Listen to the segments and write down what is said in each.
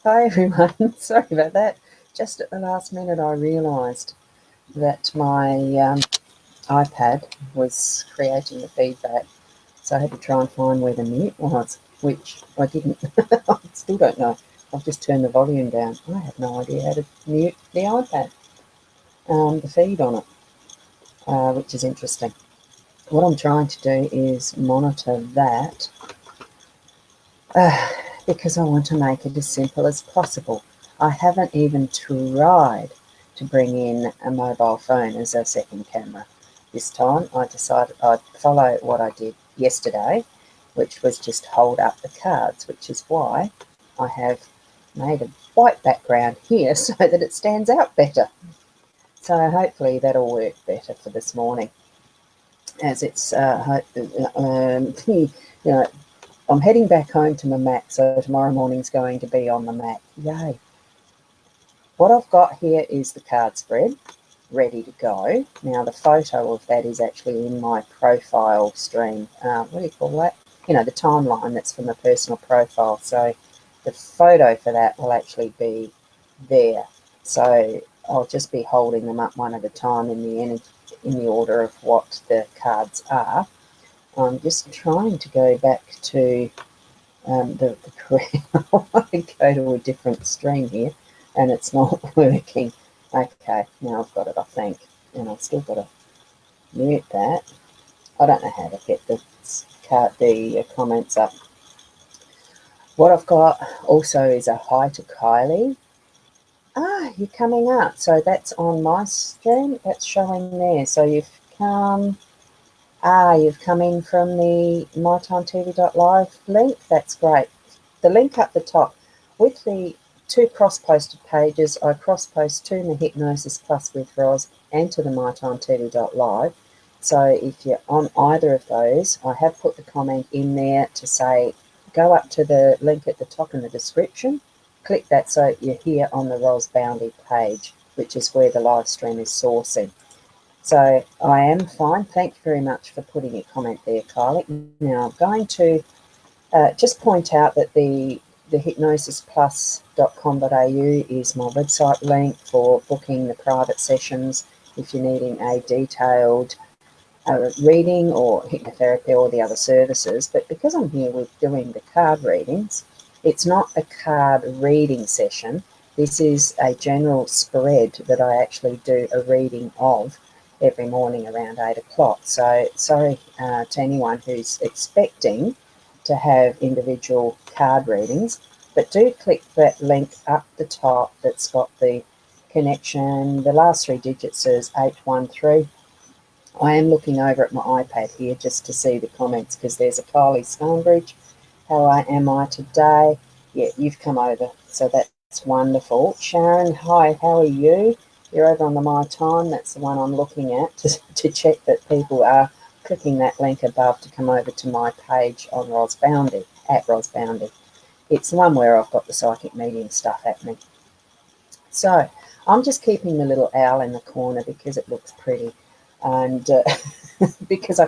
Hi everyone, sorry about that. Just at the last minute I realised that my iPad was creating the feedback, so I had to try and find where the mute was, which I didn't. I still don't know. I've just turned the volume down. I have no idea how to mute the iPad, the feed on it, which is interesting. What I'm trying to do is monitor that because I want to make it as simple as possible. I haven't even tried to bring in a mobile phone as a second camera. This time I decided I'd follow what I did yesterday, which was just hold up the cards, which is why I have made a white background here so that it stands out better. So hopefully that'll work better for this morning, as it's I'm heading back home to my Mac, so tomorrow morning's going to be on the Mac. Yay. What I've got here is the card spread ready to go. Now the photo of that is actually in my profile stream. What do you call that? The timeline that's from the personal profile. So the photo for that will actually be there. So I'll just be holding them up one at a time in the order of what the cards are. I'm just trying to go back to the I want to go to a different stream here, and it's not working. Okay, now I've got it, I think, and I've still got to mute that. I don't know how to get the comments up. What I've got also is a hi to Kylie. You're coming up. So that's on my stream. That's showing there. So you've come in from the mytimetv.live link. That's great. The link up the top with the 2 cross-posted pages, I cross-post to the Hypnosis Plus with Roz and to the mytimetv.live. So if you're on either of those, I have put the comment in there to say, go up to the link at the top in the description, click that so you're here on the Roz Boundy page, which is where the live stream is sourcing. So I am fine. Thank you very much for putting a comment there, Kylie. Now I'm going to just point out that the hypnosisplus.com.au is my website link for booking the private sessions if you're needing a detailed reading or hypnotherapy or the other services. But because I'm here with doing the card readings, it's not a card reading session. This is a general spread that I actually do a reading of every morning around 8 o'clock. So sorry to anyone who's expecting to have individual card readings, but do click that link up the top that's got the connection. The last 3 digits says 813. I am looking over at my iPad here just to see the comments, because there's a Kylie Stonebridge. How am I today? Yeah, you've come over, so that's wonderful. Sharon, hi, how are you? You're over on the My Time. That's the one I'm looking at to check that people are clicking that link above to come over to my page on Roz Boundy, at Roz Boundy. It's the one where I've got the psychic medium stuff happening. So I'm just keeping the little owl in the corner because it looks pretty, and because I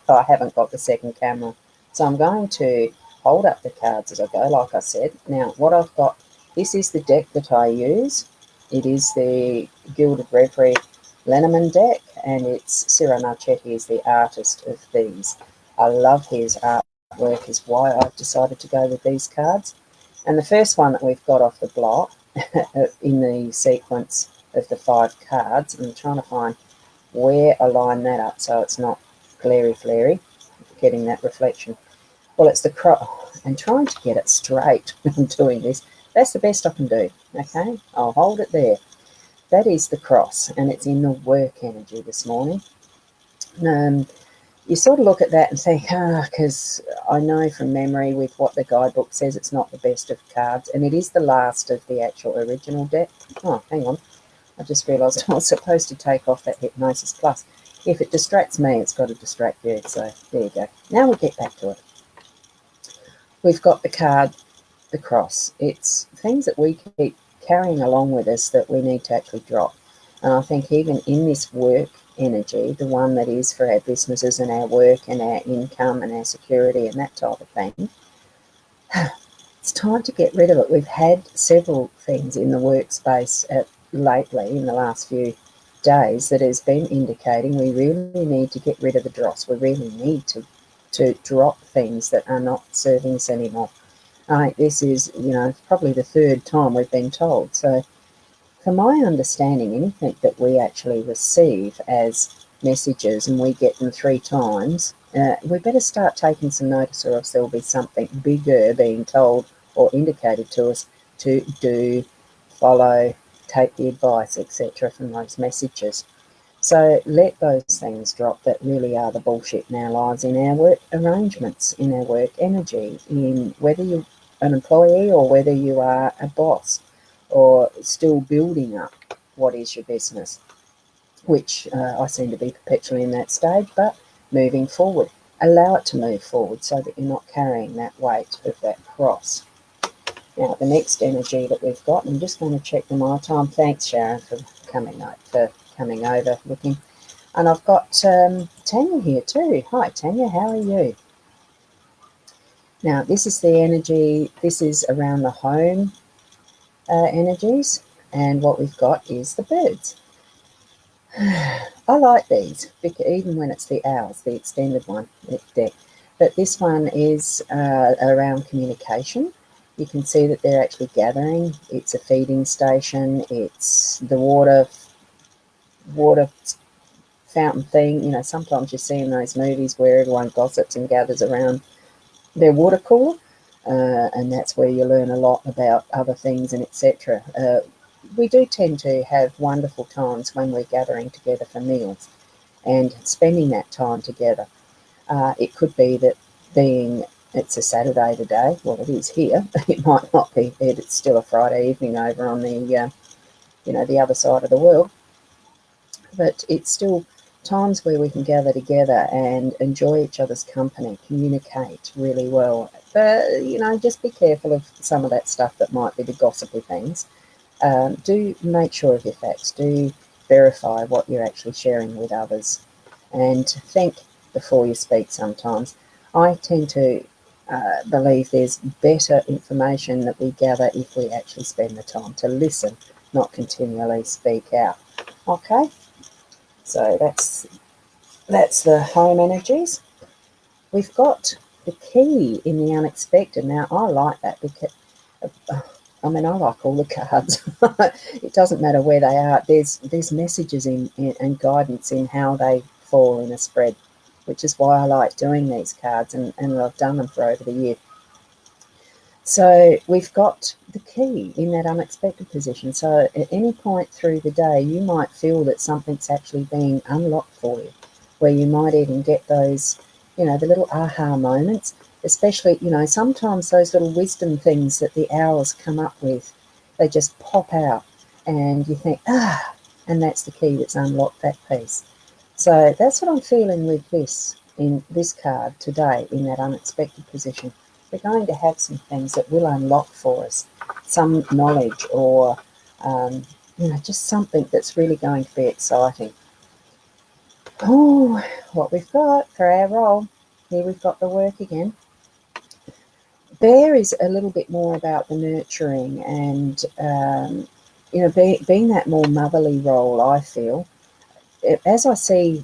haven't got the second camera. So I'm going to hold up the cards as I go, like I said. Now, what I've got, this is the deck that I use. It is the Gilded Reverie Lenormand deck, and it's Ciro Marchetti is the artist of these. I love his artwork, is why I've decided to go with these cards. And the first one that we've got off the block in the sequence of the 5 cards, I'm trying to find where I line that up so it's not glary, getting that reflection. Well, it's the cross, and trying to get it straight when I'm doing this. That's the best I can do, okay? I'll hold it there. That is the cross, and it's in the work energy this morning. You sort of look at that and think, because I know from memory with what the guidebook says, it's not the best of cards, and it is the last of the actual original deck. Oh, hang on. I just realised I was supposed to take off that Hypnosis Plus. If it distracts me, it's got to distract you, so there you go. Now we'll get back to it. We've got the card, the cross. It's things that we keep carrying along with us that we need to actually drop. And I think even in this work energy, the one that is for our businesses and our work and our income and our security and that type of thing, It's time to get rid of it. We've had several things in the workspace lately, in the last few days, that has been indicating we really need to get rid of the dross. We really need to drop things that are not serving us anymore. I think this is, probably the third time we've been told. So from my understanding, anything that we actually receive as messages and we get them 3 times, we better start taking some notice, or else there will be something bigger being told or indicated to us to do, follow, take the advice, etc. from those messages. So let those things drop that really are the bullshit in our lives, in our work arrangements, in our work energy, in whether you're an employee or whether you are a boss, or still building up what is your business, which I seem to be perpetually in that stage, but moving forward. Allow it to move forward so that you're not carrying that weight of that cross. Now, the next energy that we've got, I'm just going to check the my time. Thanks, Sharon, for coming over, looking. And I've got Tanya here too. Hi, Tanya, how are you? Now, this is the energy, this is around the home energies, and what we've got is the birds. I like these, because even when it's the owls, the extended one deck. But this one is around communication. You can see that they're actually gathering. It's a feeding station. It's the water fountain thing. Sometimes you see in those movies where everyone gossips and gathers around their water cooler, and that's where you learn a lot about other things and etc. We do tend to have wonderful times when we're gathering together for meals and spending that time together. It could be that it's a Saturday today, well, it is here. It might not be, but it's still a Friday evening over on the the other side of the world. But it's still times where we can gather together and enjoy each other's company, communicate really well. But, just be careful of some of that stuff that might be the gossipy things. Do make sure of your facts. Do verify what you're actually sharing with others. And think before you speak sometimes. I tend to believe there's better information that we gather if we actually spend the time to listen, not continually speak out. Okay? So that's the home energies. We've got the key in the unexpected. Now, I like that because, I like all the cards. It doesn't matter where they are. There's messages in and guidance in how they fall in a spread, which is why I like doing these cards, and I've done them for over the year. So we've got the key in that unexpected position. So at any point through the day, you might feel that something's actually being unlocked for you, where you might even get those, the little aha moments, especially, sometimes those little wisdom things that the owls come up with, they just pop out and you think, and that's the key that's unlocked that piece. So that's what I'm feeling with this, in this card today, in that unexpected position. We're going to have some things that will unlock for us, some knowledge or, just something that's really going to be exciting. Oh, what we've got for our role. Here we've got the work again. Bear is a little bit more about the nurturing and, being that more motherly role, I feel. As I see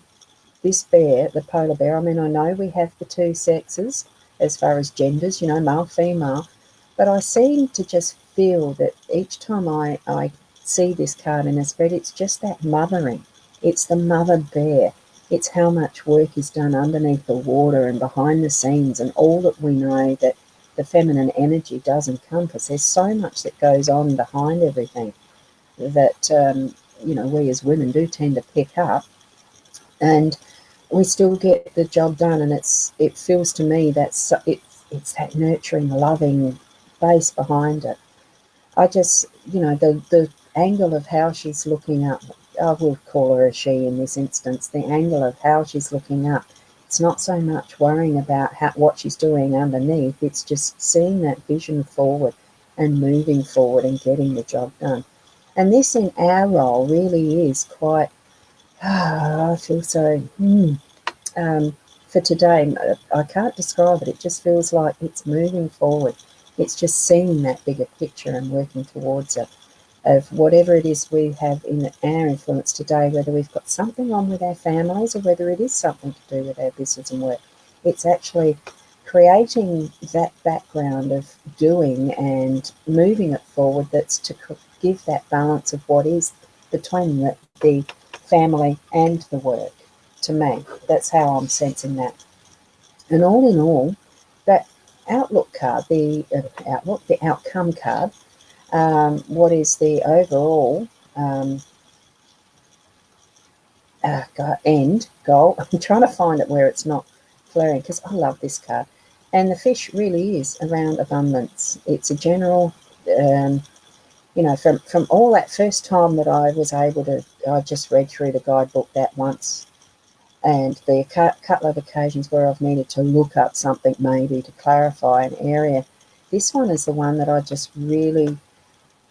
this bear, the polar bear, I know we have the two sexes as far as genders, male, female, but I seem to just feel that each time I see this card in a spread, it's just that mothering. It's the mother bear. It's how much work is done underneath the water and behind the scenes, and all that we know that the feminine energy does encompass. There's so much that goes on behind everything that, we as women do tend to pick up, and we still get the job done. And it feels to me that it's that nurturing, loving base behind it. I just, the angle of how she's looking up, I will call her a she in this instance, the angle of how she's looking up, it's not so much worrying about what she's doing underneath, it's just seeing that vision forward and moving forward and getting the job done. And this in our role really is quite, I feel so, for today, I can't describe it. It just feels like it's moving forward. It's just seeing that bigger picture and working towards it, of whatever it is we have in our influence today, whether we've got something on with our families or whether it is something to do with our business and work. It's actually creating that background of doing and moving it forward, that's to give that balance of what is between the family and the work. To me, that's how I'm sensing that. And all in all, that outlook card, the outcome card, what is the overall end goal? I'm trying to find it where it's not flaring, because I love this card. And the fish really is around abundance. It's a general, from all that first time that I was able to, I just read through the guidebook that once, and the couple of occasions where I've needed to look up something maybe to clarify an area. This one is the one that I just really,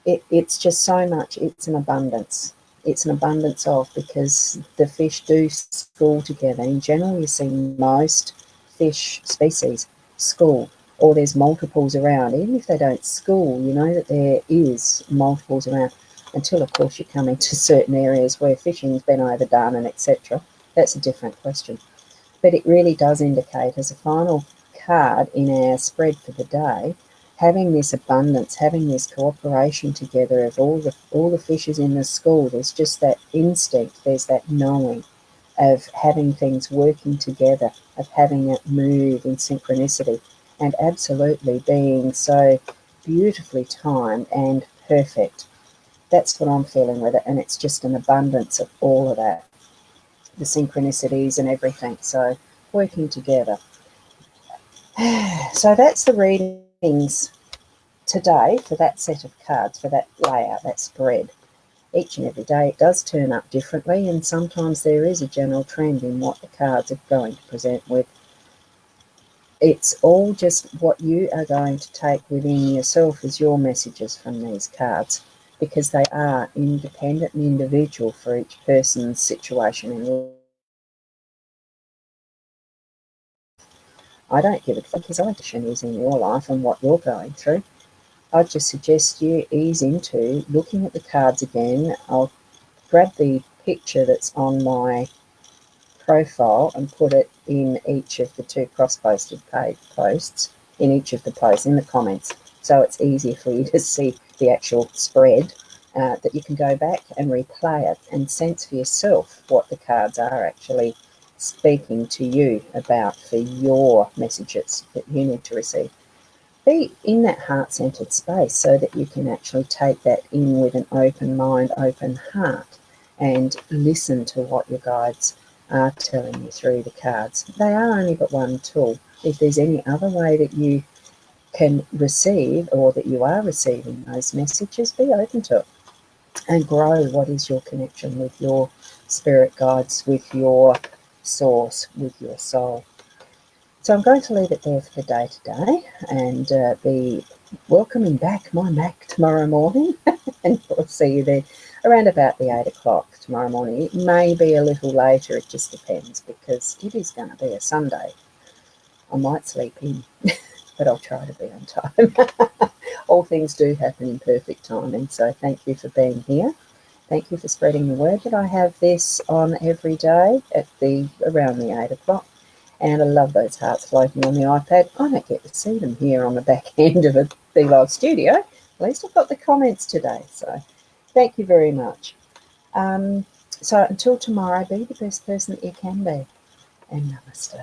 it's just so much, it's an abundance. It's an abundance of, because the fish do school together. In general, you see most fish species school, or there's multiples around. Even if they don't school, you know that there is multiples around, until, of course, you come into certain areas where fishing's been overdone and etc. That's a different question. But it really does indicate, as a final card in our spread for the day, having this abundance, having this cooperation together of all the fishes in the school. There's just that instinct, there's that knowing of having things working together, of having it move in synchronicity, and absolutely being so beautifully timed and perfect. That's what I'm feeling with it, and it's just an abundance of all of that, the synchronicities and everything, so working together. So that's the readings today for that set of cards, for that layout, that spread. Each and every day it does turn up differently, and sometimes there is a general trend in what the cards are going to present with. It's all just what you are going to take within yourself as your messages from these cards, because they are independent and individual for each person's situation in life. I don't give a fuck, because I is in your life and what you're going through. I'd just suggest you ease into looking at the cards again. I'll grab the picture that's on my profile and put it in each of the 2 cross-posted posts, in each of the posts, in the comments, so it's easier for you to see the actual spread, that you can go back and replay it and sense for yourself what the cards are actually speaking to you about for your messages that you need to receive. Be in that heart-centered space so that you can actually take that in with an open mind, open heart, and listen to what your guides are telling you through the cards. They are only but one tool. If there's any other way that you can receive, or that you are receiving those messages, be open to it and grow what is your connection with your spirit guides, with your source, with your soul. So I'm going to leave it there for the day today, and be welcoming back my Mac tomorrow morning, and we'll see you there around about the 8 o'clock tomorrow morning. It may be a little later, it just depends, because it is going to be a Sunday. I might sleep in, but I'll try to be on time. All things do happen in perfect timing, so thank you for being here. Thank you for spreading the word that I have this on every day at around the 8 o'clock. And I love those hearts floating on the iPad. I don't get to see them here on the back end of a Be Live studio. At least I've got the comments today. So thank you very much. So until tomorrow, be the best person that you can be. And namaste.